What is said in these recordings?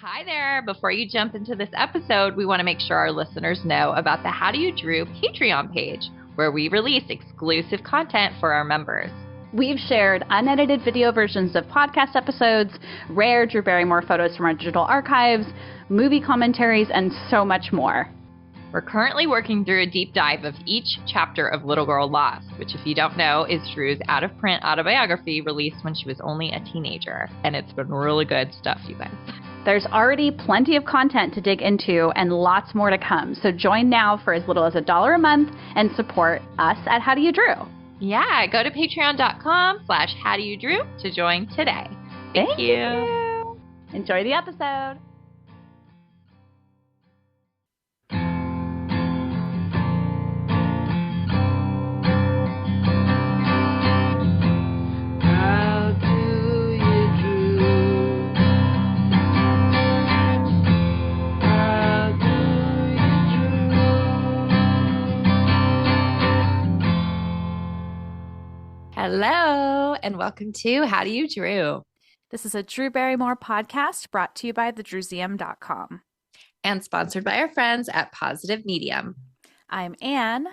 Hi there. Before you jump into this episode, we want to make sure our listeners know about the How Do You Drew Patreon page, where we release exclusive content for our members. We've shared unedited video versions of podcast episodes, rare Drew Barrymore photos from our digital archives, movie commentaries, and so much more. We're currently working through a deep dive of each chapter of Little Girl Lost, which, if you don't know, is Drew's out-of-print autobiography released when she was only a teenager. And it's been really good stuff, you guys. There's already plenty of content to dig into and lots more to come. So join now for as little as $1 a month and support us at How Do You Drew. Yeah, go to patreon.com/howdoyoudrew to join today. Thank you. Enjoy the episode. Hello, and welcome to How Do You Drew? This is a Drew Barrymore podcast brought to you by thedrewsmuseum.com. And sponsored by our friends at Positive Medium. I'm Anne.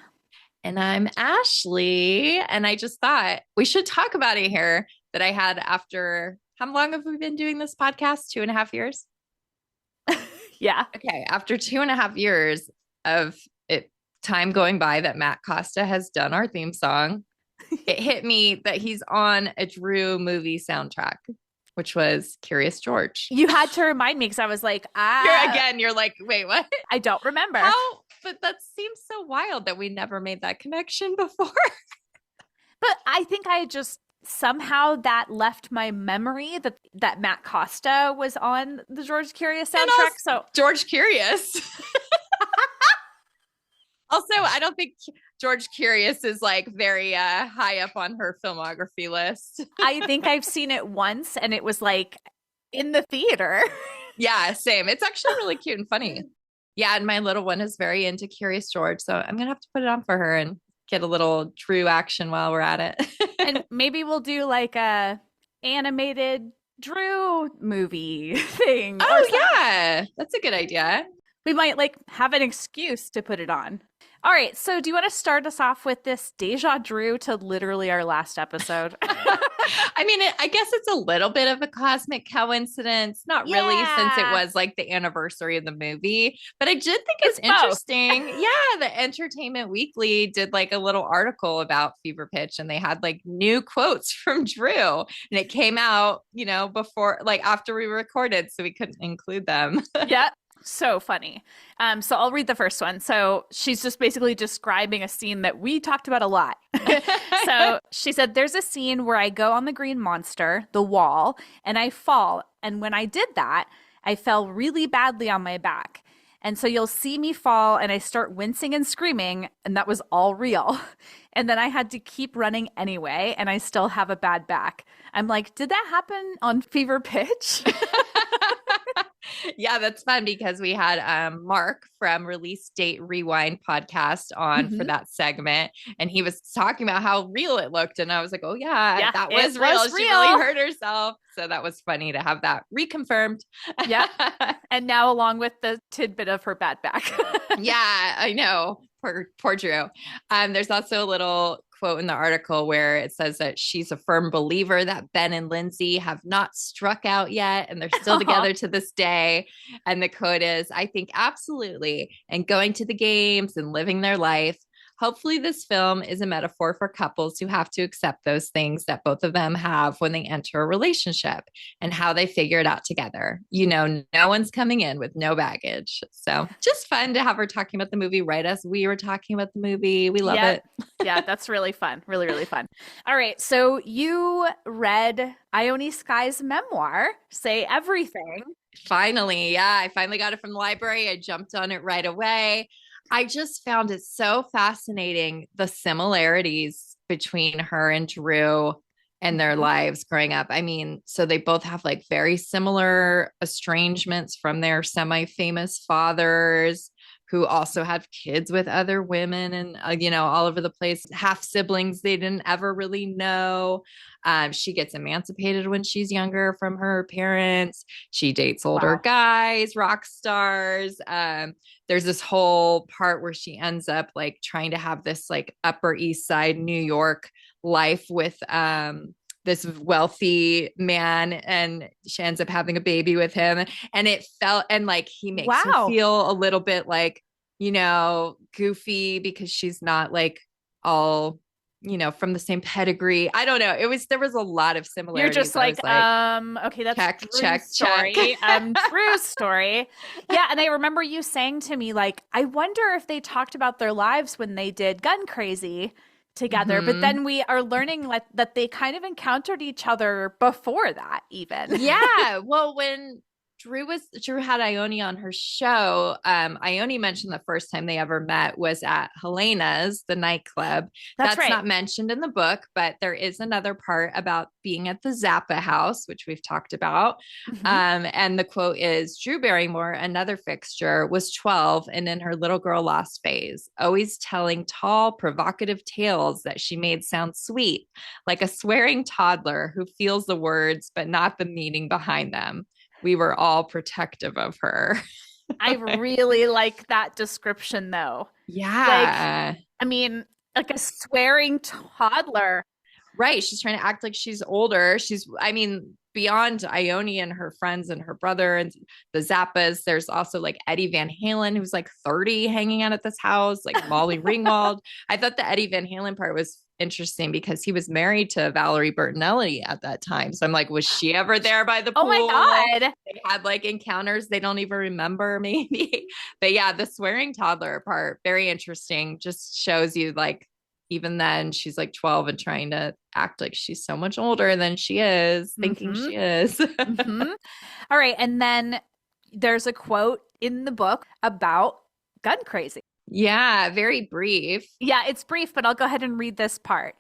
And I'm Ashley. And I just thought we should talk about it here that I had after, how long have we been doing this podcast? 2.5 years? Yeah. Okay. After 2.5 years of time going by that Matt Costa has done our theme song, it hit me that he's on a Drew movie soundtrack, which was Curious George. You had to remind me because I was like, You're like, wait, what? I don't remember. How? But that seems so wild that we never made that connection before. But I think I just somehow that left my memory that Matt Costa was on the George Curious soundtrack. So George Curious. Also, I don't think George Curious is like very high up on her filmography list. I think I've seen it once and it was like in the theater. Yeah, same. It's actually really cute and funny. Yeah, and my little one is very into Curious George, so I'm going to have to put it on for her and get a little Drew action while we're at it. And maybe we'll do like a animated Drew movie thing. Oh, yeah. That's a good idea. We might like have an excuse to put it on. All right. So do you want to start us off with this Deja Drew to literally our last episode? I mean, I guess it's a little bit of a cosmic coincidence. Not really, since it was like the anniversary of the movie. But I did think it's interesting. Yeah. The Entertainment Weekly did like a little article about Fever Pitch and they had like new quotes from Drew. And it came out, before, like after we recorded, so we couldn't include them. Yeah. So funny. So I'll read the first one. So she's just basically describing a scene that we talked about a lot. So she said, there's a scene where I go on the green monster, the wall, and I fall. And when I did that, I fell really badly on my back. And so you'll see me fall and I start wincing and screaming, and that was all real. And then I had to keep running anyway, and I still have a bad back. I'm like, did that happen on Fever Pitch? Yeah, that's fun because we had Mark from Release Date Rewind podcast on for that segment. And he was talking about how real it looked. And I was like, oh, yeah, that was real. She really hurt herself. So that was funny to have that reconfirmed. Yeah. And now along with the tidbit of her bad back. Yeah, I know. Poor Drew. There's also a little quote in the article where it says that she's a firm believer that Ben and Lindsay have not struck out yet and they're still together to this day. And the quote is, I think absolutely. And going to the games and living their life. Hopefully this film is a metaphor for couples who have to accept those things that both of them have when they enter a relationship and how they figure it out together. No one's coming in with no baggage. So just fun to have her talking about the movie right as we were talking about the movie. We love it. Yeah, that's really fun. Really, really fun. All right. So you read Ione Skye's memoir, Say Everything. Finally. Yeah, I finally got it from the library. I jumped on it right away. I just found it so fascinating, the similarities between her and Drew and their lives growing up. I mean, so they both have like very similar estrangements from their semi-famous fathers, who also have kids with other women and, all over the place, half siblings they didn't ever really know. She gets emancipated when she's younger from her parents. She dates older guys, rock stars. There's this whole part where she ends up like trying to have this like Upper East Side New York life with this wealthy man, and she ends up having a baby with him, and it felt, and like he makes her feel a little bit like, goofy because she's not like all, from the same pedigree. I don't know. There was a lot of similarities. You're just like, okay, that's check. Drew's story. Yeah. And I remember you saying to me, like, I wonder if they talked about their lives when they did Gun Crazy together, but then we are learning that they kind of encountered each other before that even. Yeah. Well, when Drew had Ione on her show, Ione mentioned the first time they ever met was at Helena's, the nightclub. That's right. Not mentioned in the book, but there is another part about being at the Zappa house, which we've talked about. And the quote is, Drew Barrymore, another fixture, was 12 and in her little girl lost phase, always telling tall, provocative tales that she made sound sweet, like a swearing toddler who feels the words, but not the meaning behind them. We were all protective of her. I really like that description though. Yeah. Like a swearing toddler. Right. She's trying to act like she's older. Beyond Ione and her friends and her brother and the Zappas, there's also like Eddie Van Halen, who's like 30 hanging out at this house, like Molly Ringwald. I thought the Eddie Van Halen part was interesting because he was married to Valerie Bertinelli at that time. So I'm like, was she ever there by the pool? Oh my God. They had like encounters they don't even remember maybe. But yeah, the swearing toddler part, very interesting. Just shows you like, even then she's like 12 and trying to act like she's so much older than she is, thinking she is. All right. And then there's a quote in the book about Gun Crazy. Yeah, very brief. Yeah, it's brief, but I'll go ahead and read this part.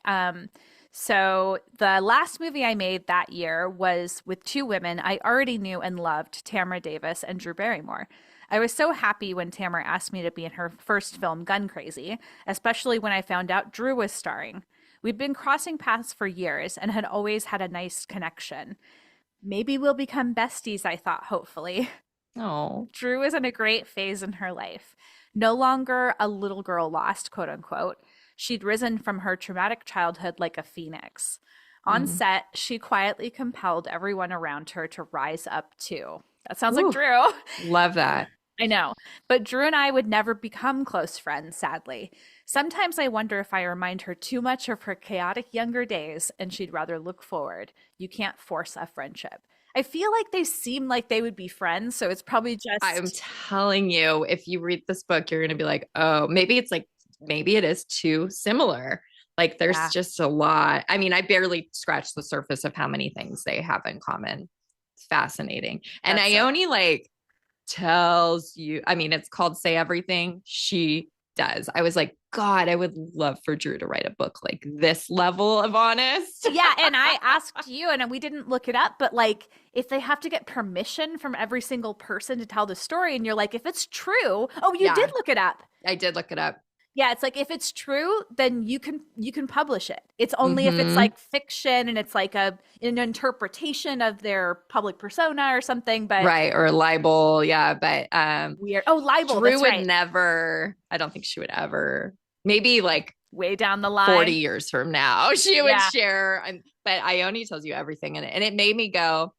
So the last movie I made that year was with two women I already knew and loved, Tamara Davis and Drew Barrymore. I was so happy when Tamara asked me to be in her first film, Gun Crazy, especially when I found out Drew was starring. We'd been crossing paths for years and had always had a nice connection. Maybe we'll become besties, I thought, hopefully. Oh. Drew is in a great phase in her life. No longer a little girl lost, quote unquote. She'd risen from her traumatic childhood like a phoenix. On set, she quietly compelled everyone around her to rise up too. That sounds like Drew. Love that. I know. But Drew and I would never become close friends, sadly. Sometimes I wonder if I remind her too much of her chaotic younger days and she'd rather look forward. You can't force a friendship. I feel like they seem like they would be friends, so it's probably just... I'm telling you, if you read this book, you're going to be like, oh, maybe it is too similar. Like there's just a lot. I mean, I barely scratched the surface of how many things they have in common. It's fascinating. And Ione tells you, it's called Say Everything. She does. I was like, God, I would love for Drew to write a book like this level of honest. Yeah. And I asked you, and we didn't look it up, but like, if they have to get permission from every single person to tell the story, and you're like, if it's true, you did look it up. I did look it up. Yeah, it's like if it's true, then you can publish it. It's only if it's like fiction and it's like an interpretation of their public persona or something. But right, or libel, yeah. But weird. Oh, libel. Drew would never. I don't think she would ever. Maybe like way down the line, 40 years from now, she would share. But Ione tells you everything in it, and it made me go,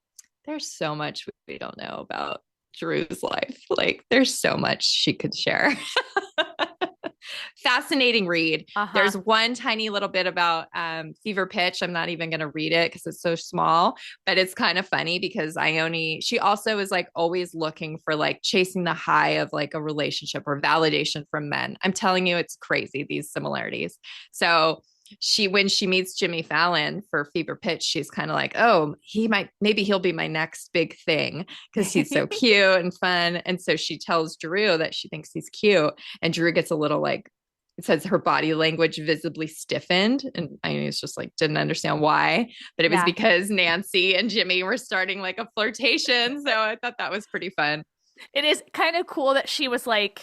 "There's so much we don't know about Drew's life. Like, there's so much she could share." Fascinating read. There's one tiny little bit about Fever Pitch. I'm not even going to read it because it's so small, but it's kind of funny because Ione, she also is like always looking for like chasing the high of like a relationship or validation from men. I'm telling you, it's crazy, these similarities. So when she meets Jimmy Fallon for Fever Pitch, she's kind of like, oh, maybe he'll be my next big thing because he's so cute and fun. And so she tells Drew that she thinks he's cute, and Drew gets a little like, it says her body language visibly stiffened. And I was just like, didn't understand why, but it was because Nancy and Jimmy were starting like a flirtation. So I thought that was pretty fun. It is kind of cool that she was like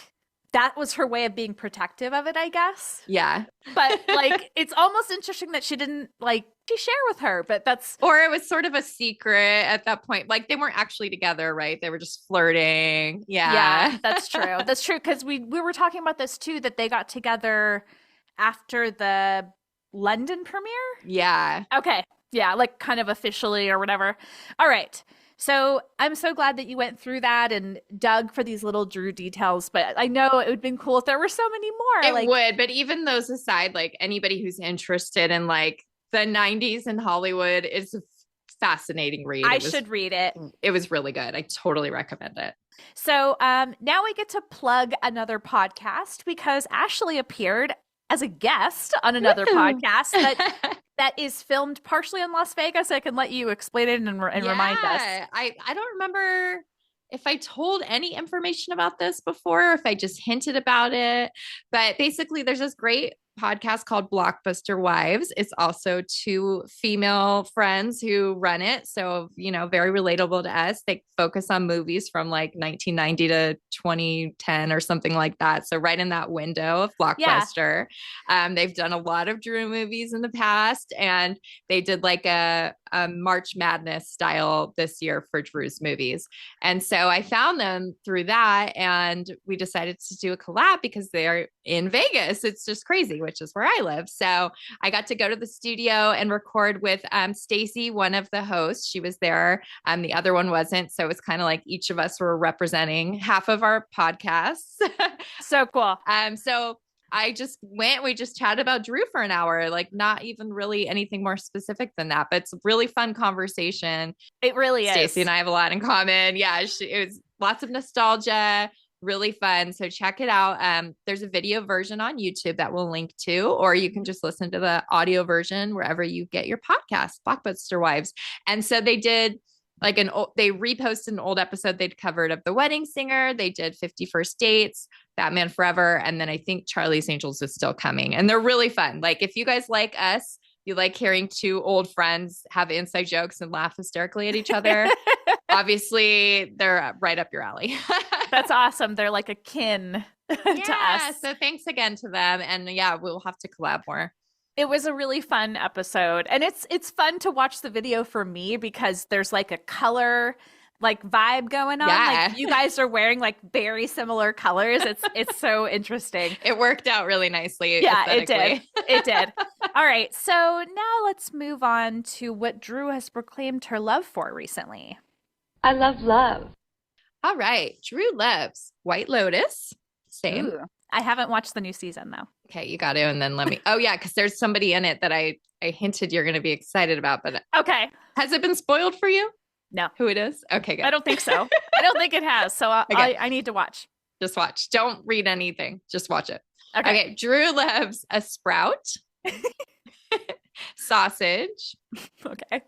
that was her way of being protective of it, I guess. Yeah. But like, it's almost interesting that she didn't like she share with her, but that's or it was sort of a secret at that point. Like they weren't actually together, right? They were just flirting. Yeah. that's true. That's true. Cause we were talking about this too, that they got together after the London premiere. Yeah. Okay. Yeah. Like kind of officially or whatever. All right. So I'm so glad that you went through that and dug for these little Drew details, but I know it would have been cool if there were so many more. It would, but even those aside, like anybody who's interested in like the 90s in Hollywood is a fascinating read. I should read it. It was really good. I totally recommend it. So now we get to plug another podcast because Ashley appeared as a guest on another podcast that is filmed partially in Las Vegas. I can let you explain it and remind us. I don't remember if I told any information about this before, or if I just hinted about it, but basically there's this great podcast called Blockbuster Wives. It's also two female friends who run it. So, you know, very relatable to us. They focus on movies from like 1990 to 2010 or something like that. So right in that window of Blockbuster. Yeah. They've done a lot of Drew movies in the past, and they did like a March Madness style this year for Drew's movies. And so I found them through that, and we decided to do a collab because they're in Vegas. It's just crazy, which is where I live. So I got to go to the studio and record with Stacy, one of the hosts. She was there. The other one wasn't. So it was kind of like each of us were representing half of our podcasts. So cool. So I just went, we just chatted about Drew for an hour, like not even really anything more specific than that, but it's a really fun conversation. It really is. Stacy and I have a lot in common. Yeah. It was lots of nostalgia, really fun. So check it out. There's a video version on YouTube that we'll link to, or you can just listen to the audio version wherever you get your podcast, Blockbuster Wives. And so they did like they reposted an old episode they'd covered of The Wedding Singer. They did 50 First Dates, Batman Forever. And then I think Charlie's Angels is still coming, and they're really fun. Like if you guys like us, you like hearing two old friends have inside jokes and laugh hysterically at each other. Obviously they're right up your alley. That's awesome. They're like a kin to us. So thanks again to them. And yeah, we'll have to collab more. It was a really fun episode, and it's fun to watch the video for me because there's like a color like vibe going on. Yeah. Like you guys are wearing like very similar colors. It's so interesting. It worked out really nicely. Yeah, it did. It did. All right. So now let's move on to what Drew has proclaimed her love for recently. I love love. All right. Drew loves White Lotus. Same. Ooh. I haven't watched the new season though. Okay, you got to, and then let me. Oh yeah, because there's somebody in it that I hinted you're going to be excited about, but okay. Has it been spoiled for you? No. Who it is? Okay, good. I don't think so. I don't think it has. So I need to watch. Just watch. Don't read anything. Just watch it. Okay. Drew loves a sprout, sausage. Okay.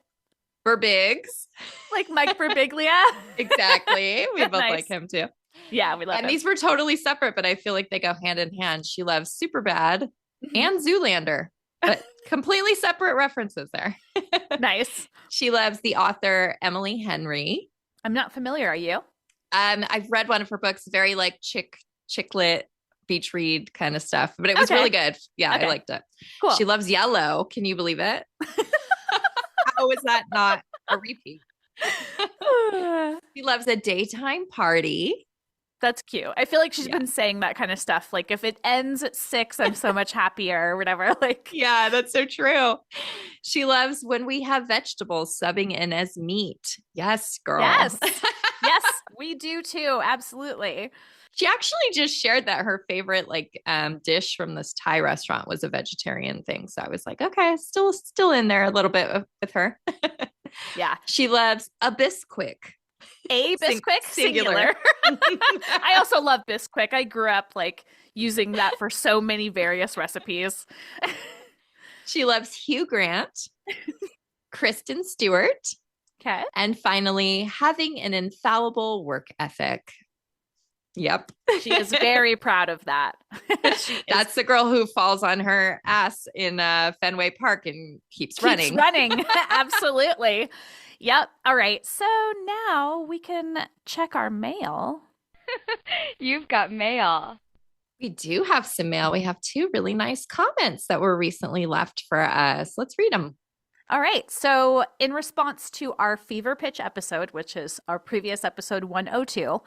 Birbigs. Like Mike Birbiglia. Exactly. We both Nice. like him too. Yeah, we love and him. These were totally separate, but I feel like they go hand in hand. She loves Superbad and Zoolander, but completely separate references there. Nice. She loves the author Emily Henry. I'm not familiar. Are you? I've read one of her books, very like chick lit beach read kind of stuff, but it was really good. Yeah, I liked it. Cool. She loves yellow. Can you believe it? How is that not a repeat? She loves a daytime party. That's cute. I feel like she's been saying that kind of stuff. Like if it ends at 6, I'm so much happier or whatever. Like, yeah, that's so true. She loves when we have vegetables subbing in as meat. Yes, girl. Yes. Yes, we do too. Absolutely. She actually just shared that her favorite like dish from this Thai restaurant was a vegetarian thing. So I was like, okay, still in there a little bit with her. Yeah. She loves a Bisquick. A Bisquick, singular. I also love Bisquick. I grew up like using that for so many various recipes. She loves Hugh Grant, Kristen Stewart. Okay. And finally, having an infallible work ethic. Yep. She is very proud of that. That's the girl who falls on her ass in Fenway Park and keeps running. Absolutely. Yep. All right. So now we can check our mail. You've got mail. We do have some mail. We have 2 really nice comments that were recently left for us. Let's read them. All right. So, in response to our fever pitch episode, which is our previous episode 102,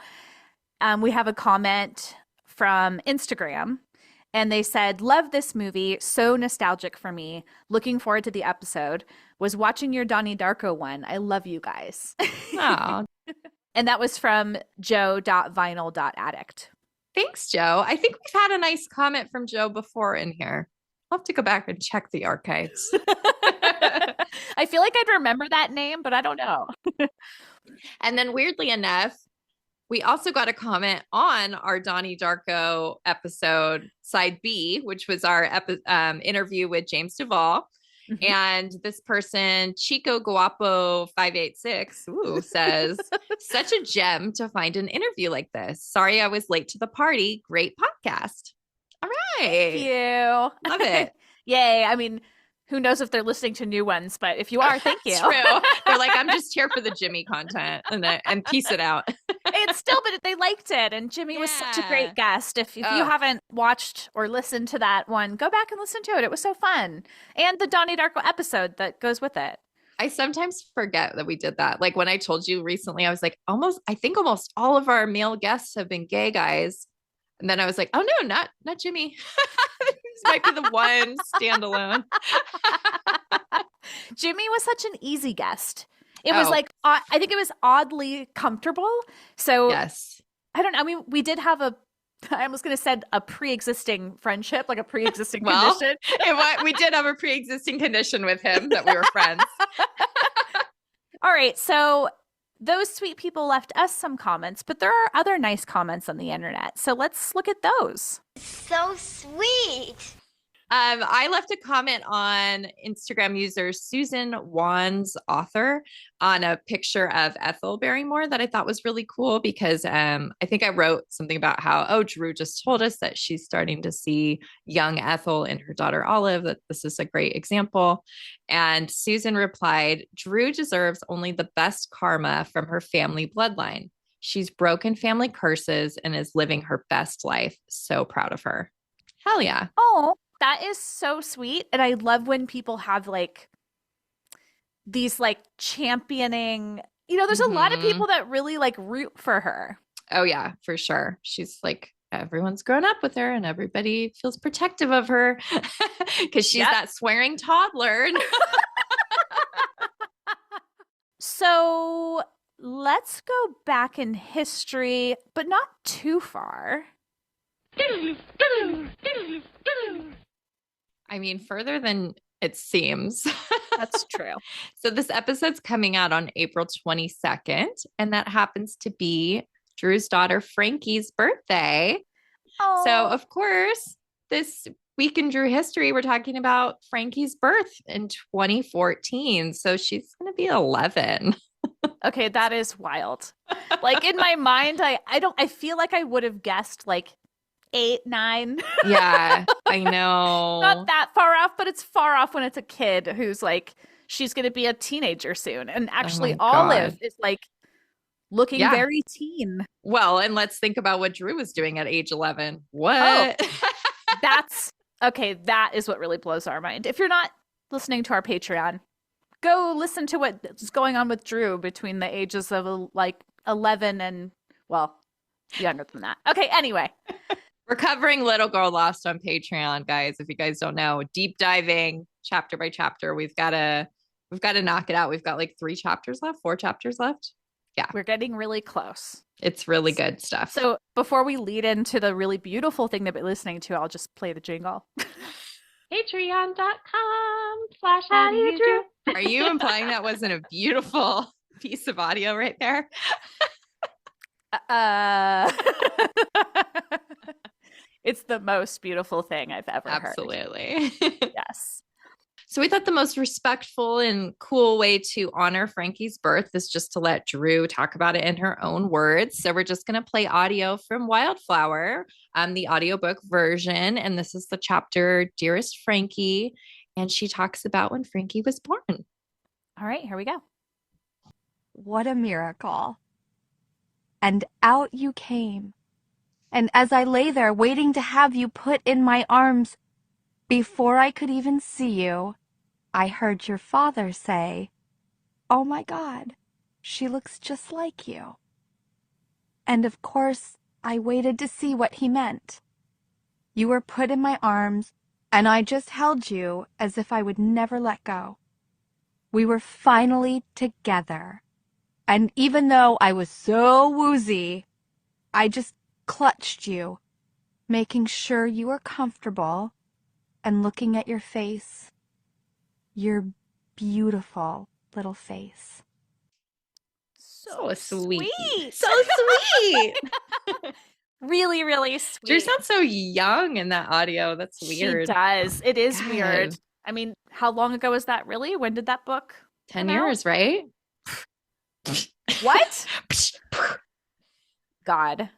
we have a comment from Instagram. And they said, love this movie. So nostalgic for me. Looking forward to the episode. Was watching your Donnie Darko one. I love you guys. Oh, And that was from joe.vinyl.addict. thanks, Joe. I think we've had a nice comment from Joe before in here. I'll have to go back and check the archives. I feel like I'd remember that name, but I don't know. And then weirdly enough, we also got a comment on our Donnie Darko episode, Side B, which was our interview with James Duvall. Mm-hmm. And this person, Chico Guapo 586, says, such a gem to find an interview like this. Sorry I was late to the party. Great podcast. All right. Thank you. Love it. Yay. I mean, who knows if they're listening to new ones, but if you are, thank you. True. They're like, I'm just here for the Jimmy content and piece it out. It's still, but they liked it. And Jimmy was such a great guest. If you haven't watched or listened to that one, go back and listen to it. It was so fun. And the Donnie Darko episode that goes with it. I sometimes forget that we did that. Like when I told you recently, I was like, I think almost all of our male guests have been gay guys. And then I was like, oh no, not Jimmy. This might be the one standalone. Jimmy was such an easy guest. It was like, I think it was oddly comfortable. So yes, I don't know. I mean, we did have I was going to say a pre-existing friendship, like a pre-existing condition. We did have a pre-existing condition with him that we were friends. All right. So those sweet people left us some comments, but there are other nice comments on the internet. So let's look at those. So sweet. I left a comment on Instagram user Susan Wands author on a picture of Ethel Barrymore that I thought was really cool because I think I wrote something about how, Drew just told us that she's starting to see young Ethel in her daughter Olive, that this is a great example. And Susan replied, Drew deserves only the best karma from her family bloodline. She's broken family curses and is living her best life. So proud of her. Hell yeah. Oh, that is so sweet. And I love when people have like these like championing, there's a lot of people that really like root for her. Oh yeah, for sure. She's like, everyone's grown up with her and everybody feels protective of her because she's that swearing toddler. So let's go back in history, but not too far. I mean, further than it seems. That's true. So this episode's coming out on April 22nd, and that happens to be Drew's daughter Frankie's birthday. Aww. So, of course, this week in Drew history, we're talking about Frankie's birth in 2014. So she's going to be 11. Okay, that is wild. Like in my mind, I feel like I would have guessed like 8, 9. Yeah, I know. Not that far off, but it's far off when it's a kid who's like, she's going to be a teenager soon. And actually Olive is like looking very teen. Well, and let's think about what Drew was doing at age 11. What? Oh, that is what really blows our mind. If you're not listening to our Patreon, go listen to what's going on with Drew between the ages of like 11 and, well, younger than that. Okay, anyway. We're covering Little Girl Lost on Patreon, guys. If you guys don't know, deep diving chapter by chapter. We've got to knock it out. We've got like 4 chapters left. Yeah. We're getting really close. It's really good stuff. So before we lead into the really beautiful thing that we're listening to, I'll just play the jingle. Patreon.com/HowDoYouDrew. Are you implying that wasn't a beautiful piece of audio right there? It's the most beautiful thing I've ever heard. Absolutely. Yes. So we thought the most respectful and cool way to honor Frankie's birth is just to let Drew talk about it in her own words. So we're just going to play audio from Wildflower, the audiobook version. And this is the chapter, Dearest Frankie. And she talks about when Frankie was born. All right, here we go. What a miracle. And out you came, And as I lay there waiting to have you put in my arms, before I could even see you, I heard your father say, "Oh my God, she looks just like you." And of course, I waited to see what he meant. You were put in my arms, and I just held you as if I would never let go. We were finally together. And even though I was so woozy, I just clutched you, making sure you were comfortable and looking at your face. Your beautiful little face. So sweet. So sweet. Really, really sweet. Drew sounds so young in that audio. That's weird. She does. It is God. weird. I mean, how long ago was that really? When did that book 10 come out? years, right? What? God.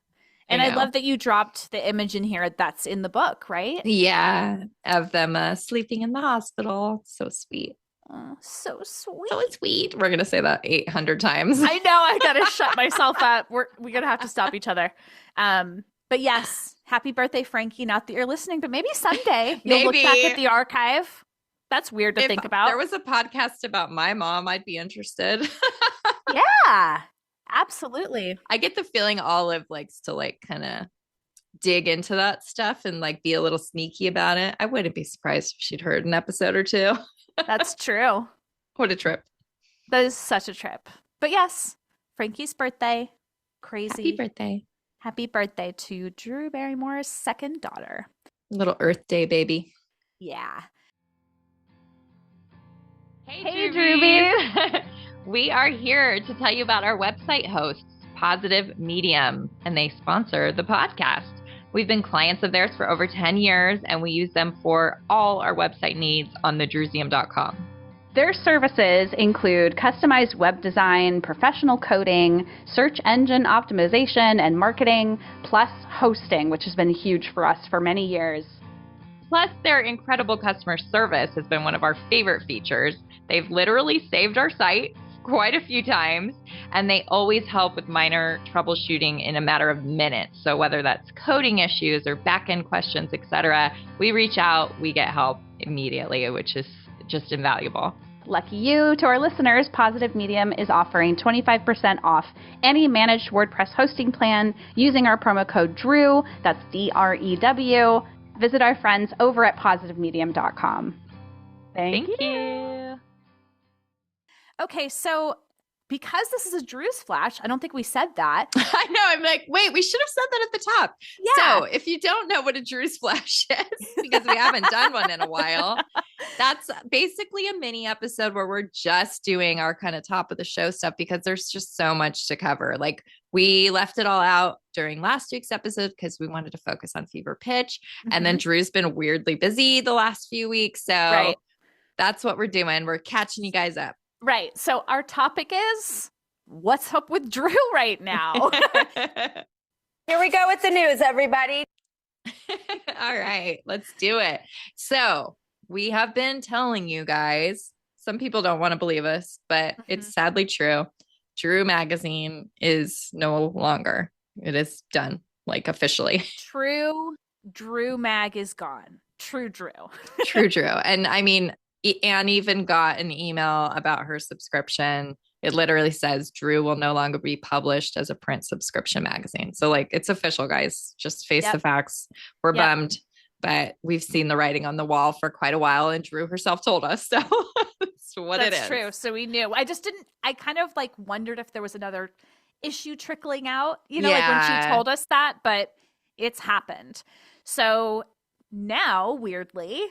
And I know. love that you dropped the image in here that's in the book, right? Yeah, of them sleeping in the hospital. So sweet. Oh, so sweet. So sweet. We're going to say that 800 times. I know. I got to shut myself up. We're going to have to stop each other. But yes, happy birthday, Frankie. Not that you're listening, but maybe someday you'll look back at the archive. That's weird to think about. If there was a podcast about my mom, I'd be interested. Yeah, absolutely. I get the feeling Olive likes to like kind of dig into that stuff and like be a little sneaky about it. I wouldn't be surprised if she'd heard an episode or two. That's true. What a trip. That is such a trip. But yes, Frankie's birthday. Crazy. Happy birthday. Happy birthday to Drew Barrymore's second daughter. Little Earth Day baby. Yeah. Hey, Drewbies. We are here to tell you about our website hosts, Positive Medium, and they sponsor the podcast. We've been clients of theirs for over 10 years, and we use them for all our website needs on thedrewsium.com. Their services include customized web design, professional coding, search engine optimization and marketing, plus hosting, which has been huge for us for many years. Plus, their incredible customer service has been one of our favorite features. They've literally saved our site quite a few times, and they always help with minor troubleshooting in a matter of minutes. So whether that's coding issues or back-end questions, etc., we reach out, we get help immediately, which is just invaluable. Lucky you. To our listeners, Positive Medium is offering 25% off any managed WordPress hosting plan using our promo code DREW. That's DREW. Visit our friends over at positivemedium.com. Thank you. Okay, so because this is a Drewsflash, I don't think we said that. I know. I'm like, wait, we should have said that at the top. Yeah. So if you don't know what a Drewsflash is, because we haven't done one in a while, that's basically a mini episode where we're just doing our kind of top of the show stuff because there's just so much to cover. Like we left it all out during last week's episode because we wanted to focus on Fever Pitch. And then Drew's been weirdly busy the last few weeks. So that's what we're doing. We're catching you guys up. Right. So our topic is what's up with Drew right now? Here we go with the news, everybody. All right, let's do it. So we have been telling you guys, some people don't want to believe us, but it's sadly true. Drew magazine is no longer. It is done, like officially. True Drew mag is gone. True Drew. True Drew. And I mean, Anne even got an email about her subscription. It literally says Drew will no longer be published as a print subscription magazine. So like it's official, guys. Just face the facts. We're bummed, but we've seen the writing on the wall for quite a while and Drew herself told us. So that's what it is. That's true. So we knew. I kind of like wondered if there was another issue trickling out, you know, like when she told us that, but it's happened. So now, weirdly,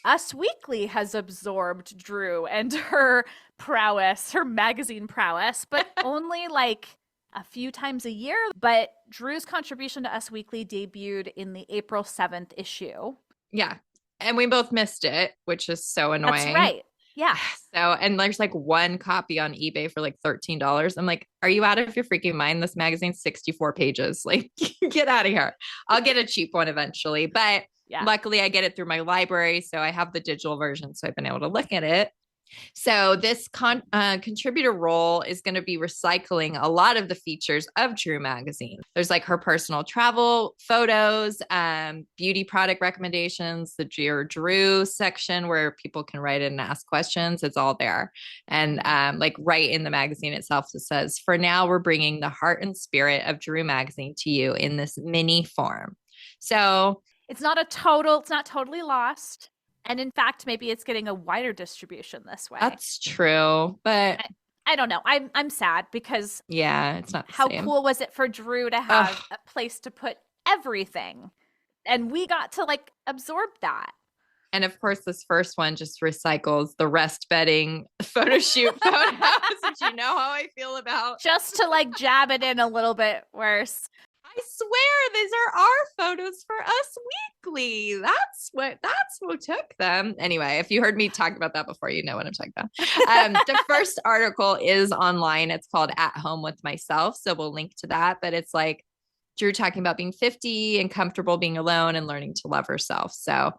Us Weekly has absorbed Drew and her prowess, her magazine prowess, but only like a few times a year. But Drew's contribution to Us Weekly debuted in the April 7th issue. Yeah. And we both missed it, which is so annoying. That's right. Yeah. So, and there's like one copy on eBay for like $13. I'm like, are you out of your freaking mind? This magazine's 64 pages. Like, get out of here. I'll get a cheap one eventually. But luckily I get it through my library. So I have the digital version. So I've been able to look at it. So this contributor role is going to be recycling a lot of the features of Drew magazine. There's like her personal travel photos, beauty product recommendations, the Dear Drew section where people can write in and ask questions. It's all there. And like right in the magazine itself, it says, for now, we're bringing the heart and spirit of Drew magazine to you in this mini form. So it's not totally lost. And in fact, maybe it's getting a wider distribution this way. That's true. But I don't know. I'm sad because yeah, it's not the how same. cool was it for Drew to have a place to put everything? And we got to like absorb that. And of course, this first one just recycles the rest bedding photo shoot photos, which you know how I feel about. Just to like jab it in a little bit worse. I swear these are our photos for Us Weekly. That's what took them. Anyway, if you heard me talk about that before, you know what I'm talking about. The first article is online. It's called At Home with Myself. So we'll link to that. But it's like Drew talking about being 50 and comfortable being alone and learning to love herself. So,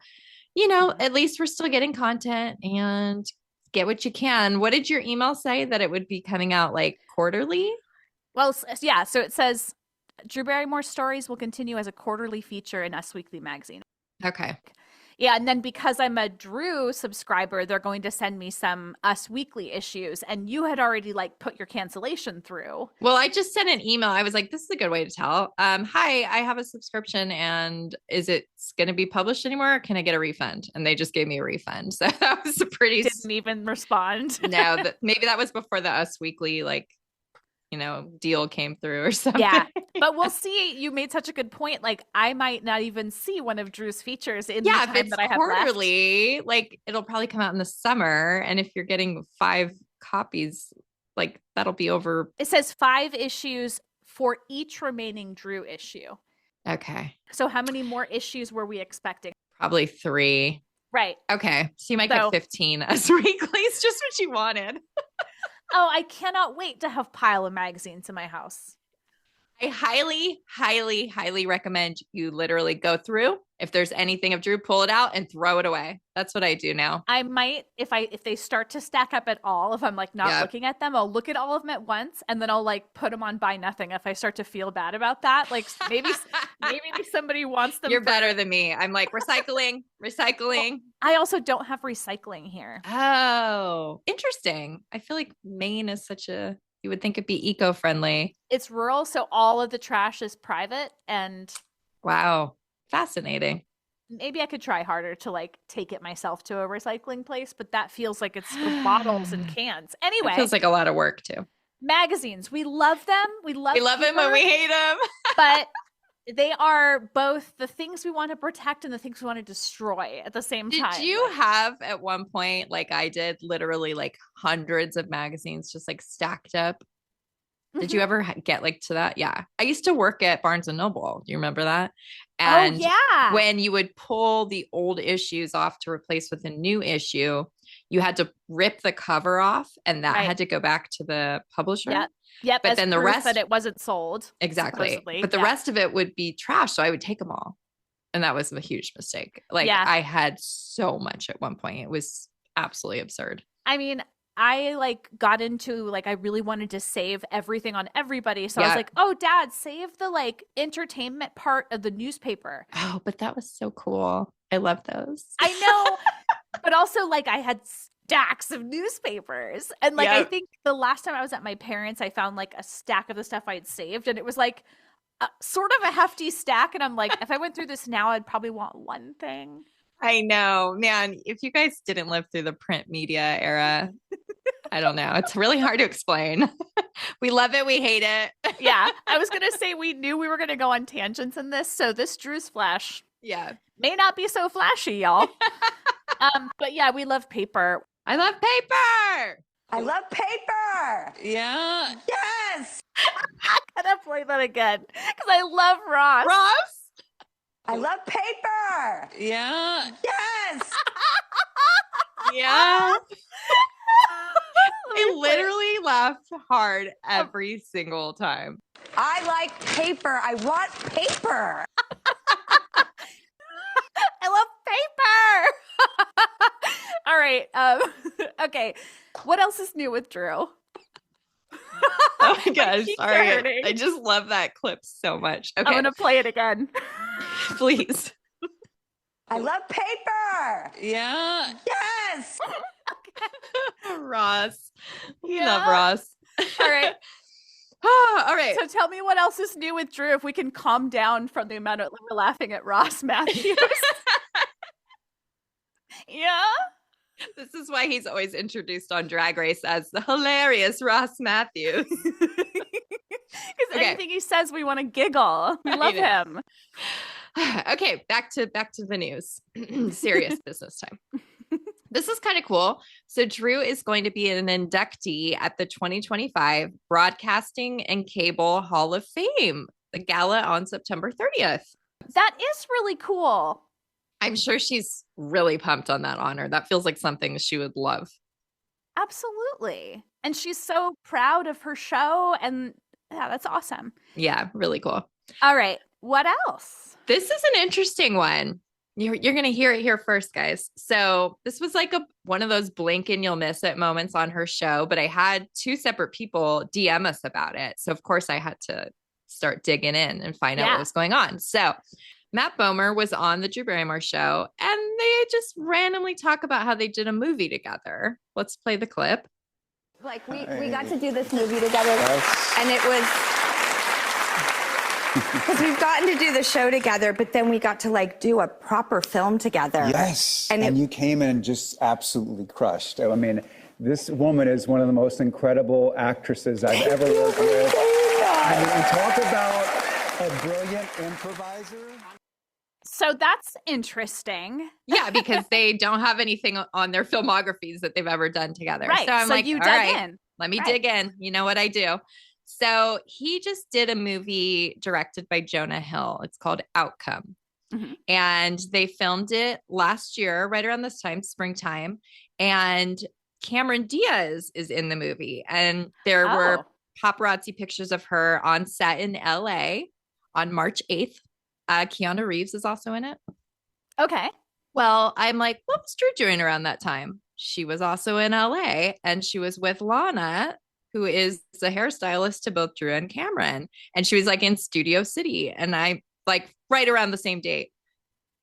you know, at least we're still getting content and get what you can. What did your email say that it would be coming out like quarterly? Well, yeah. So it says Drew Barrymore stories will continue as a quarterly feature in Us Weekly magazine. Okay. Yeah, and then because I'm a Drew subscriber, they're going to send me some Us Weekly issues, and you had already like put your cancellation through. Well, I just sent an email. I was like, this is a good way to tell. Hi, I have a subscription, and is it going to be published anymore? Or can I get a refund? And they just gave me a refund. So that was a pretty... Didn't even respond. No, but maybe that was before the Us Weekly, like, you know, deal came through or something. Yeah, but we'll see. You made such a good point. Like, I might not even see one of Drew's features in the time that I have quarterly, left. Like, it'll probably come out in the summer. And if you're getting 5 copies, like, that'll be over. It says 5 issues for each remaining Drew issue. Okay. So how many more issues were we expecting? Probably 3. Right. Okay. So you might get 15 Us Weeklies, just what you wanted. Oh, I cannot wait to have a pile of magazines in my house. I highly, highly, highly recommend you literally go through. If there's anything of Drew, pull it out and throw it away. That's what I do now. I might, if they start to stack up at all, if I'm like not looking at them, I'll look at all of them at once and then I'll like put them on buy nothing if I start to feel bad about that. Like maybe somebody wants them. You're better than me. I'm like recycling. Well, I also don't have recycling here. Oh, interesting. I feel like Maine is you would think it'd be eco-friendly. It's rural, so all of the trash is private and wow, fascinating. Maybe I could try harder to like take it myself to a recycling place, but that feels like it's bottles and cans. Anyway, it feels like a lot of work too. Magazines, we love them. We love them and we hate them. But they are both the things we want to protect and the things we want to destroy at the same time. Did you have at one point, like I did, literally like hundreds of magazines just like stacked up? Did you ever get like to that? Yeah. I used to work at Barnes and Noble. Do you remember that? And yeah. When you would pull the old issues off to replace with a new issue, you had to rip the cover off and that had to go back to the publisher. Yep. But then the rest that it wasn't sold. Exactly. Supposedly. But the rest of it would be trash. So I would take them all. And that was a huge mistake. Like I had so much at one point. It was absolutely absurd. I mean, I like got into like, I really wanted to save everything on everybody. So I was like, oh, Dad, save the like entertainment part of the newspaper. Oh, but that was so cool. I love those. I know. But also like I had stacks of newspapers. And like, I think the last time I was at my parents', I found like a stack of the stuff I had saved. And it was like sort of a hefty stack. And I'm like, if I went through this now, I'd probably want one thing. I know, man. If you guys didn't live through the print media era, I don't know. It's really hard to explain. We love it. We hate it. Yeah. I was going to say we knew we were going to go on tangents in this. So this Drewsflash may not be so flashy, y'all. But yeah, we love paper. I love paper. I love paper. Yeah. Yes. I gotta play that again because I love Ross. I love paper. Yeah. Yes. Yeah. I literally laughed hard every single time. I like paper. I want paper. I love paper. All right. Okay. What else is new with Drew? Oh my gosh, cheeks are sorry. hurting. I just love that clip so much. Okay, I'm going to play it again. please. I love paper. Yeah. Yes. Ross. We Yeah. love Ross. All right. All right. So tell me what else is new with Drew if we can calm down from the amount of we're laughing at Ross Matthews. Yeah. This is why he's always introduced on Drag Race as the hilarious Ross Matthews. Because anything he says, we want to giggle. We love him. Okay, back to the news. Serious business time. This is kind of cool. So Drew is going to be an inductee at the 2025 Broadcasting and Cable Hall of Fame, the gala on September 30th. That is really cool. I'm sure she's really pumped on that honor. That feels like something she would love. Absolutely. And she's so proud of her show. And yeah, that's awesome. Yeah, really cool. All right. What else? This is an interesting one. You're going to hear it here first, guys. So this was like one of those blink and you'll miss it moments on her show, but I had two separate people DM us about it. So of course I had to start digging in and find out what was going on. So Matt Bomer was on the Drew Barrymore show and they just randomly talk about how they did a movie together. Let's play the clip. Like we got to do this movie together, and it was because we've gotten to do the show together, but then we got to like do a proper film together. Yes, and you came in and just absolutely crushed. I mean, this woman is one of the most incredible actresses I've ever worked with. I mean, talk about a brilliant improviser. So that's interesting. Yeah, because they don't have anything on their filmographies that they've ever done together. Right. So I'm like, you all dug right, in. let me dig in. You know what I do. So he just did a movie directed by Jonah Hill. It's called Outcome. Mm-hmm. And they filmed it last year, right around this time, springtime. And Cameron Diaz is in the movie. And there were paparazzi pictures of her on set in LA on March 8th. Keanu Reeves is also in it. Okay. Well, I'm like, what was Drew doing around that time? She was also in LA and she was with Lana, who is the hairstylist to both Drew and Cameron. And she was like in Studio City. And I like right around the same date.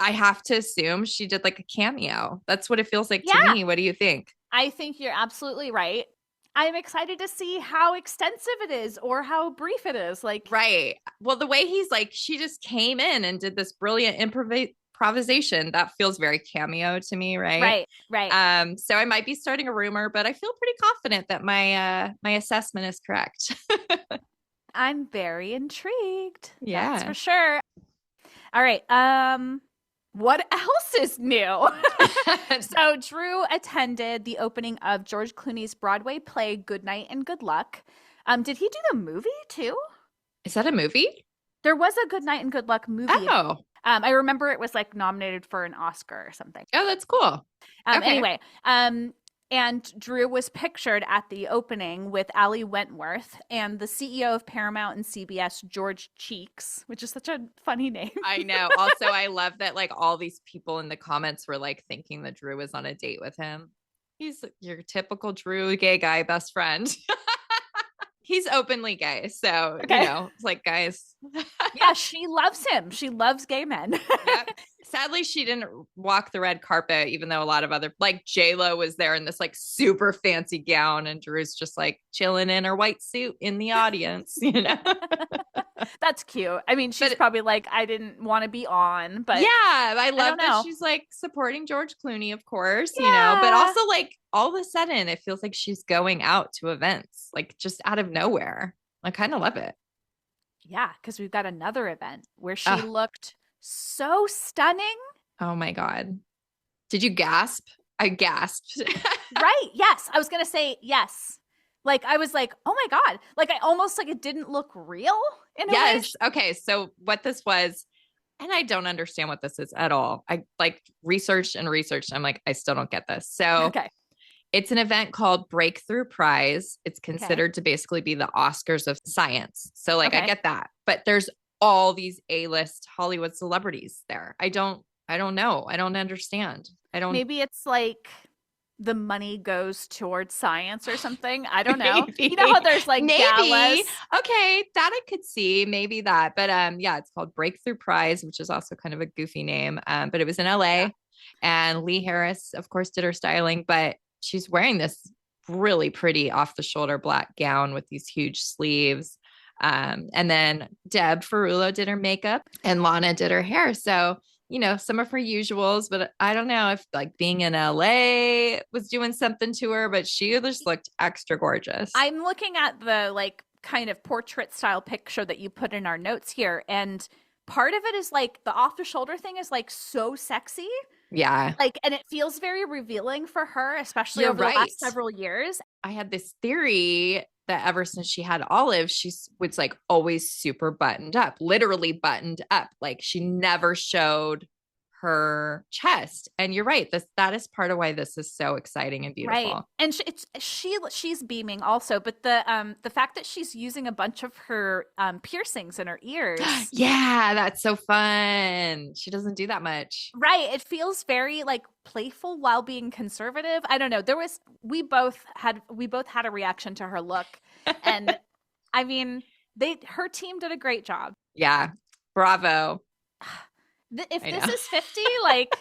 I have to assume she did like a cameo. That's what it feels like to me. What do you think? I think you're absolutely right. I'm excited to see how extensive it is or how brief it is. Like, right. Well, the way he's like, she just came in and did this brilliant improvisation. That feels very cameo to me, right? Right. So I might be starting a rumor, but I feel pretty confident that my assessment is correct. I'm very intrigued. Yeah. That's for sure. All right. What else is new? So Drew attended the opening of George Clooney's Broadway play Good Night and Good Luck. Did he do the movie too? Is that a movie? There was a Good Night and Good Luck movie. Oh. I remember it was like nominated for an Oscar or something. Oh, that's cool. Okay. Anyway, and Drew was pictured at the opening with Ali Wentworth and the CEO of Paramount and CBS, George Cheeks, which is such a funny name. I know. Also, I love that like all these people in the comments were like thinking that Drew was on a date with him. He's your typical Drew gay guy best friend. He's openly gay. So, you know, it's like, guys. Yeah, she loves him. She loves gay men. Yep. Sadly, she didn't walk the red carpet, even though a lot of other, like J-Lo was there in this like super fancy gown and Drew's just like chilling in her white suit in the audience, you know? That's cute. I mean, she's probably like, I didn't want to be on, but yeah, I love that she's like supporting George Clooney, of course, you know, but also like all of a sudden it feels like she's going out to events, like just out of nowhere. I kind of love it. Yeah, because we've got another event where she looked so stunning. Oh my God. Did you gasp? I gasped. Right. Yes. I was going to say yes. Like, I was like, oh my God. Like, I almost like it didn't look real in a way. Yes. Okay. So what this was, and I don't understand what this is at all. I like researched and researched. I'm like, I still don't get this. So it's an event called Breakthrough Prize. It's considered to basically be the Oscars of science. So like, I get that, but there's all these A-list Hollywood celebrities there. I don't know. I don't understand. Maybe it's like the money goes towards science or something. I don't know. Maybe. You know how there's like galas? Okay, that I could see, maybe that. But yeah, it's called Breakthrough Prize, which is also kind of a goofy name. But it was in LA, and Lee Harris, of course, did her styling. But she's wearing this really pretty off-the-shoulder black gown with these huge sleeves. And then Deb Ferrulo did her makeup, and Lana did her hair. So, you know, some of her usuals, but I don't know if like being in LA was doing something to her, but she just looked extra gorgeous. I'm looking at the like kind of portrait style picture that you put in our notes here. And part of it is like the off the shoulder thing is like so sexy. Yeah. Like, and it feels very revealing for her, especially You're over right. the last several years. I had this theory that ever since she had Olive, she was like always super buttoned up, literally buttoned up. Like she never showed her chest. And you're right. That is part of why this is so exciting and beautiful. Right. And she's beaming also, but the fact that she's using a bunch of her piercings in her ears. Yeah, that's so fun. She doesn't do that much. Right. It feels very like playful while being conservative. I don't know. We both had a reaction to her look. And I mean, her team did a great job. Yeah. Bravo. If this is 50, like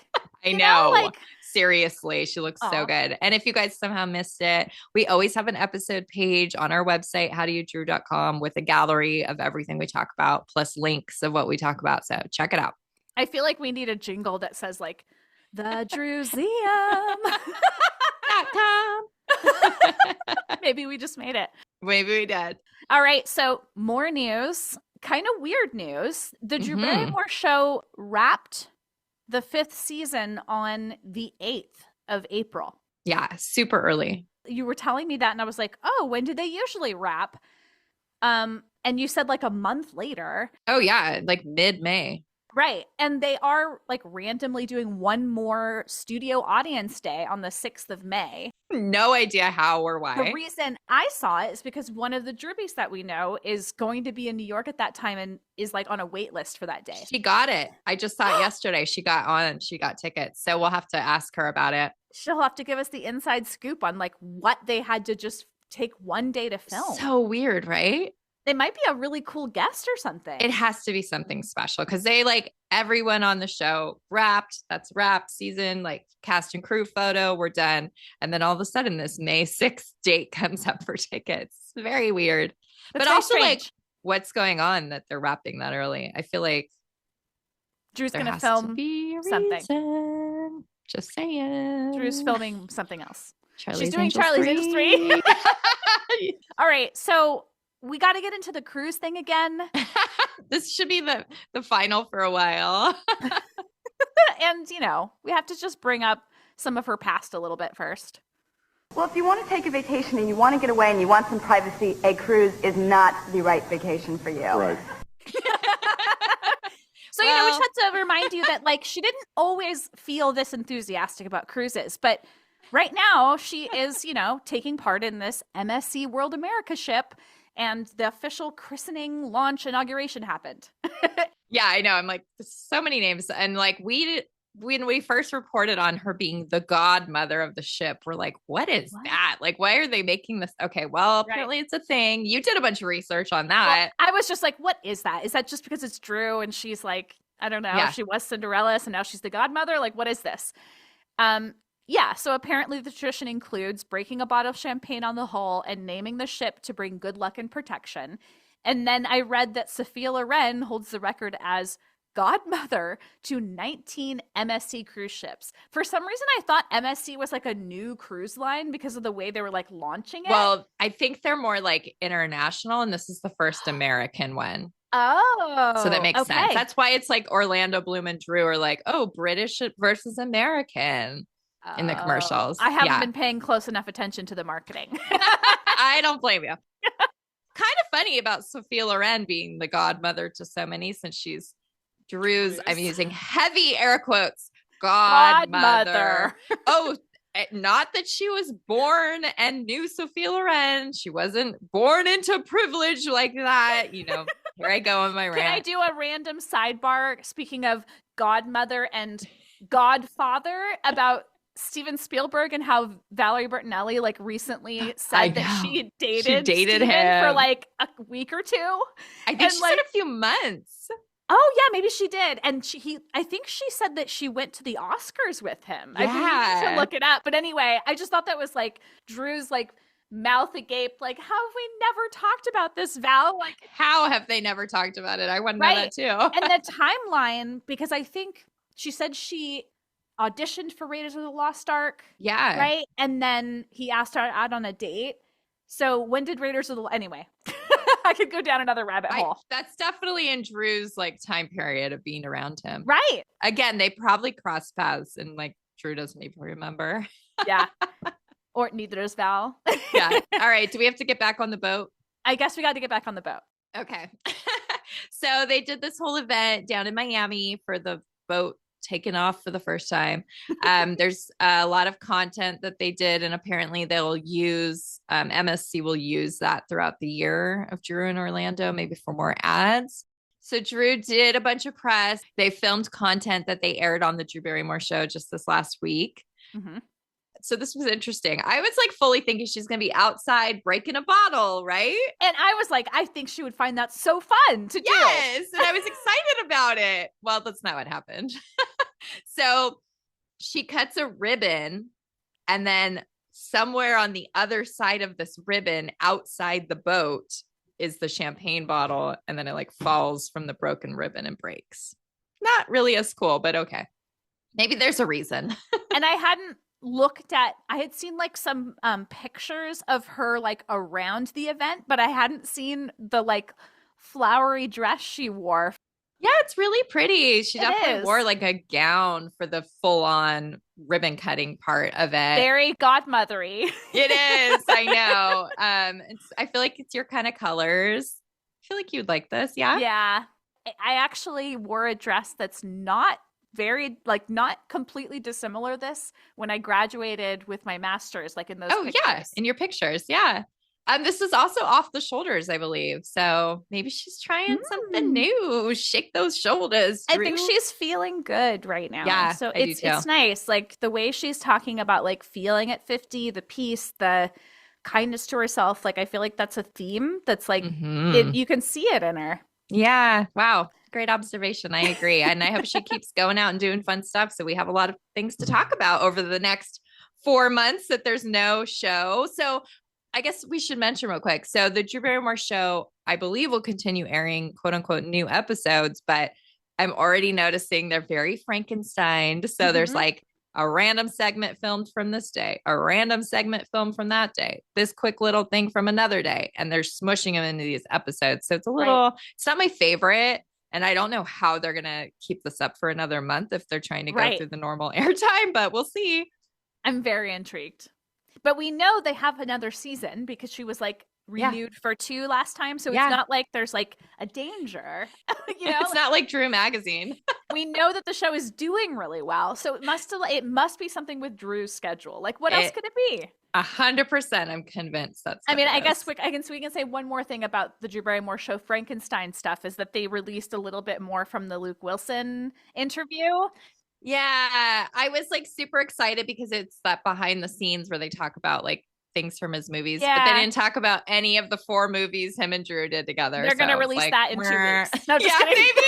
I know. like seriously, she looks so good. And if you guys somehow missed it, we always have an episode page on our website, howdoyoudrew.com, with a gallery of everything we talk about, plus links of what we talk about. So check it out. I feel like we need a jingle that says like the Drewseum.com. Maybe we just made it. Maybe we did. All right. So more news. Kind of weird news. The Drew Barrymore show wrapped the 5th season on the 8th of April. Yeah, super early. You were telling me that and I was like, oh, when do they usually wrap? And you said like a month later. Oh yeah, like mid-May. Right. And they are like randomly doing one more studio audience day on the 6th of May. No idea how or why. The reason I saw it is because one of the Drewbies that we know is going to be in New York at that time and is like on a wait list for that day. She got it. I just saw it yesterday. She got tickets. So we'll have to ask her about it. She'll have to give us the inside scoop on like what they had to just take one day to film. So weird, right? It might be a really cool guest or something. It has to be something special because they like everyone on the show wrapped. That's wrapped season, like cast and crew photo. We're done. And then all of a sudden this May 6th date comes up for tickets. Very weird. That's but also strange. like what's going on that they're wrapping that early? I feel like Drew's going to film something. Just saying. Drew's filming something else. She's doing Charlie's Angels 3. All right. So we got to get into the cruise thing again. This should be the final for a while. And, you know, we have to just bring up some of her past a little bit first. Well, if you want to take a vacation and you want to get away and you want some privacy, a cruise is not the right vacation for you. Right. So, you know, we just have to remind you that, like, she didn't always feel this enthusiastic about cruises, but right now she is, you know, taking part in this MSC World America ship. And the official christening, launch, inauguration happened. Yeah, I know. I'm like, so many names. And like when we first reported on her being the godmother of the ship, we're like, what is that? Like, why are they making this? Okay, well, apparently it's a thing. You did a bunch of research on that. Well, I was just like, what is that? Is that just because it's Drew and she's like, I don't know, if she was Cinderella, so now she's the godmother? Like, what is this? Yeah, so apparently the tradition includes breaking a bottle of champagne on the hull and naming the ship to bring good luck and protection. And then I read that Sophia Loren holds the record as godmother to 19 MSC cruise ships. For some reason, I thought MSC was like a new cruise line because of the way they were like launching it. Well, I think they're more like international, and this is the first American one. Oh, so that makes sense. That's why it's like Orlando Bloom and Drew are like, oh, British versus American. In the commercials. I haven't been paying close enough attention to the marketing. I don't blame you. Kind of funny about Sophia Loren being the godmother to so many, since she's Drew's, I'm using heavy air quotes, godmother. Oh, not that she was born and knew Sophia Loren. She wasn't born into privilege like that. You know, here I go on my rant. Can I do a random sidebar, speaking of godmother and godfather, about Steven Spielberg and how Valerie Bertinelli like recently said that she dated Steven him for like a week or two. I think she said a few months. Oh yeah, maybe she did. And I think she said that she went to the Oscars with him. Yeah. I need to look it up. But anyway, I just thought that was like Drew's like mouth agape, like, how have we never talked about this, Val? Like, how have they never talked about it? I want to know that too. And the timeline, because I think she said she auditioned for Raiders of the Lost Ark. Yeah. Right? And then he asked her out on a date. So when did Raiders of the anyway? I could go down another rabbit hole. That's definitely in Drew's like time period of being around him. Right. Again, they probably crossed paths and like Drew doesn't even remember. Yeah. Or neither does Val. Yeah. All right. Do we have to get back on the boat? I guess we got to get back on the boat. Okay. So they did this whole event down in Miami for the boat taken off for the first time. There's a lot of content that they did, and apparently they'll use MSC will use that throughout the year of Drew in Orlando, maybe for more ads. So Drew did a bunch of press. They filmed content that they aired on the Drew Barrymore show just this last week. Mm-hmm. So this was interesting. I was like fully thinking she's going to be outside breaking a bottle, right? And I was like, I think she would find that so fun to do. Yes. And I was excited about it. Well, that's not what happened. So she cuts a ribbon, and then somewhere on the other side of this ribbon outside the boat is the champagne bottle. And then it like falls from the broken ribbon and breaks. Not really as cool, but okay. Maybe there's a reason. And I hadn't I had seen like some pictures of her like around the event, but I hadn't seen the like flowery dress she wore. Yeah, it's really pretty. She definitely wore like a gown for the full on ribbon cutting part of it. Very godmothery. It is. I know. I feel like it's your kind of colors. I feel like you'd like this. Yeah. Yeah. I actually wore a dress that's not completely dissimilar this when I graduated with my master's, like in those pictures. Yeah, in your pictures. Yeah. This is also off the shoulders, I believe. So maybe she's trying something new. Shake those shoulders, Drew. I think she's feeling good right now. Yeah, so it's nice. Like the way she's talking about like feeling at 50, the peace, the kindness to herself. Like I feel like that's a theme that's like you can see it in her. Yeah. Wow. Great observation. I agree. And I hope she keeps going out and doing fun stuff. So we have a lot of things to talk about over the next 4 months that there's no show. So I guess we should mention real quick. So the Drew Barrymore show, I believe, will continue airing quote unquote new episodes, but I'm already noticing they're very Frankenstein. So there's like a random segment filmed from this day, a random segment filmed from that day, this quick little thing from another day, and they're smushing them into these episodes. So it's a little, it's not my favorite. And I don't know how they're going to keep this up for another month if they're trying to go through the normal airtime, but we'll see. I'm very intrigued. But we know they have another season because she was like renewed for 2 last time. So it's not like there's like a danger. You know, it's not like Drew Magazine. We know that the show is doing really well. So it must be something with Drew's schedule. Like what else could it be? 100%. I'm convinced that's I mean, I guess we can say one more thing about the Drew Barrymore show Frankenstein stuff is that they released a little bit more from the Luke Wilson interview. Yeah, I was like super excited because it's that behind the scenes where they talk about like things from his movies, but they didn't talk about any of the 4 movies him and Drew did together. They're going to release that in 2 weeks. No, just kidding. Maybe.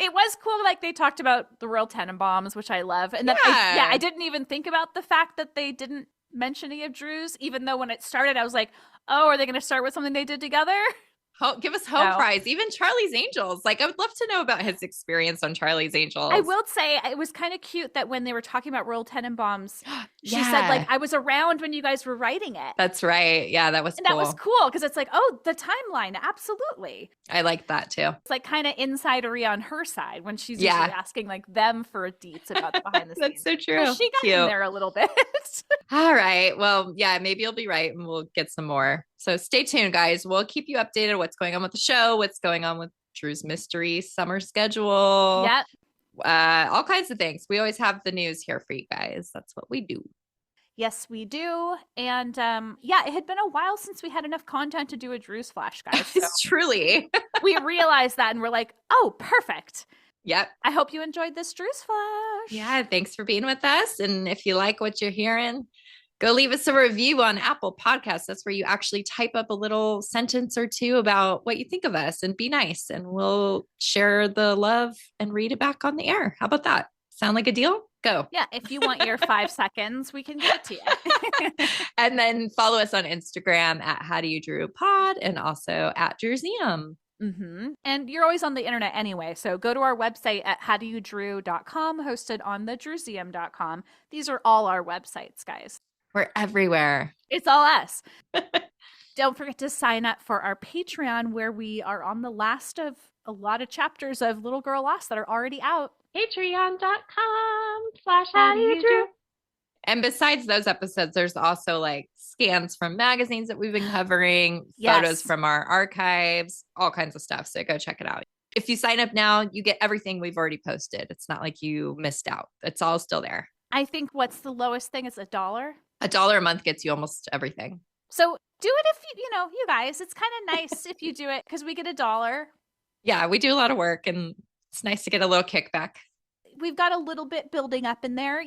It was cool. Like they talked about the Royal Tenenbaums, which I love. And then I didn't even think about the fact that they didn't mention any of Drew's, even though when it started, I was like, oh, are they going to start with something they did together? Give us Home Prize, even Charlie's Angels. Like I would love to know about his experience on Charlie's Angels. I will say it was kind of cute that when they were talking about Royal Tenenbaums, she said like, I was around when you guys were writing it. That's right. Yeah, that was cool. That was cool because it's like, oh, the timeline. Absolutely. I like that too. It's like kind of insidery on her side when she's usually asking like them for deets about the behind the scenes. That's so true. So she got in there a little bit. All right. Well, yeah, maybe you'll be right and we'll get some more. So stay tuned, guys. We'll keep you updated on what's going on with the show, what's going on with Drew's mystery summer schedule. Yep. All kinds of things. We always have the news here for you guys. That's what we do. Yes, we do. And it had been a while since we had enough content to do a Drewsflash, guys. So Truly. we realized that and we're like, oh, perfect. Yep. I hope you enjoyed this Drewsflash. Yeah. Thanks for being with us. And if you like what you're hearing, go leave us a review on Apple Podcasts. That's where you actually type up a little sentence or two about what you think of us and be nice. And we'll share the love and read it back on the air. How about that? Sound like a deal? Go. Yeah, if you want your 5 seconds, we can give it to you. And then follow us on Instagram at How Do You Drew Pod and also at Drewsmuseum. And you're always on the internet anyway. So go to our website at howdoyoudrew.com, hosted on the Drewsmuseum.com. These are all our websites, guys. We're everywhere. It's all us. Don't forget to sign up for our Patreon, where we are on the last of a lot of chapters of Little Girl Lost that are already out. Patreon.com/howdoyoudrew. And besides those episodes, there's also like scans from magazines that we've been covering, Yes. photos from our archives, all kinds of stuff. So go check it out. If you sign up now, you get everything we've already posted. It's not like you missed out. It's all still there. I think what's the lowest thing is $1. $1 a month gets you almost everything. So do it if you guys, it's kind of nice if you do it because we get $1. Yeah, we do a lot of work and it's nice to get a little kickback. We've got a little bit building up in there,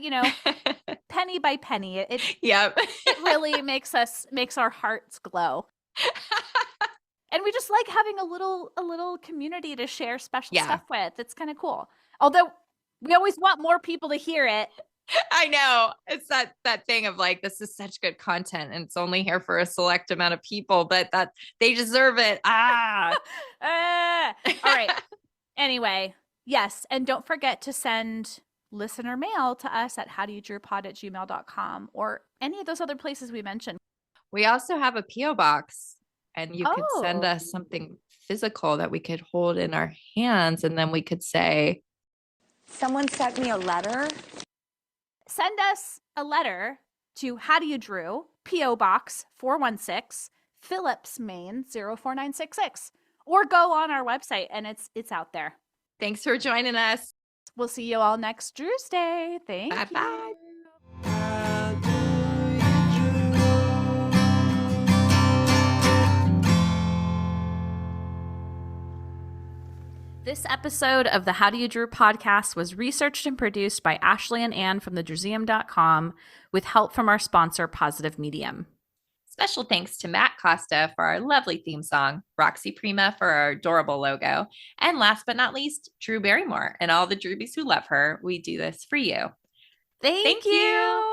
penny by penny. It Yep. it really makes our hearts glow. And we just like having a little community to share special stuff with. It's kind of cool. Although we always want more people to hear it. I know. It's that thing of like, this is such good content and it's only here for a select amount of people, but that they deserve it. All right. Anyway, yes. And don't forget to send listener mail to us at howdoyoudrewpod@gmail.com or any of those other places we mentioned. We also have a P.O. box and you could send us something physical that we could hold in our hands and then we could say, Someone sent me a letter. Send us a letter to How Do You Drew, P.O. Box 416, Phillips, Maine 04966, or go on our website and it's out there. Thanks for joining us. We'll see you all next Drew's Day. Thank you. Bye. This episode of the How Do You Drew podcast was researched and produced by Ashley and Ann from thedrewsmuseum.com with help from our sponsor, Positive Medium. Special thanks to Matt Costa for our lovely theme song, Roxy Prima for our adorable logo, and last but not least, Drew Barrymore and all the Drewbies who love her. We do this for you. Thank you.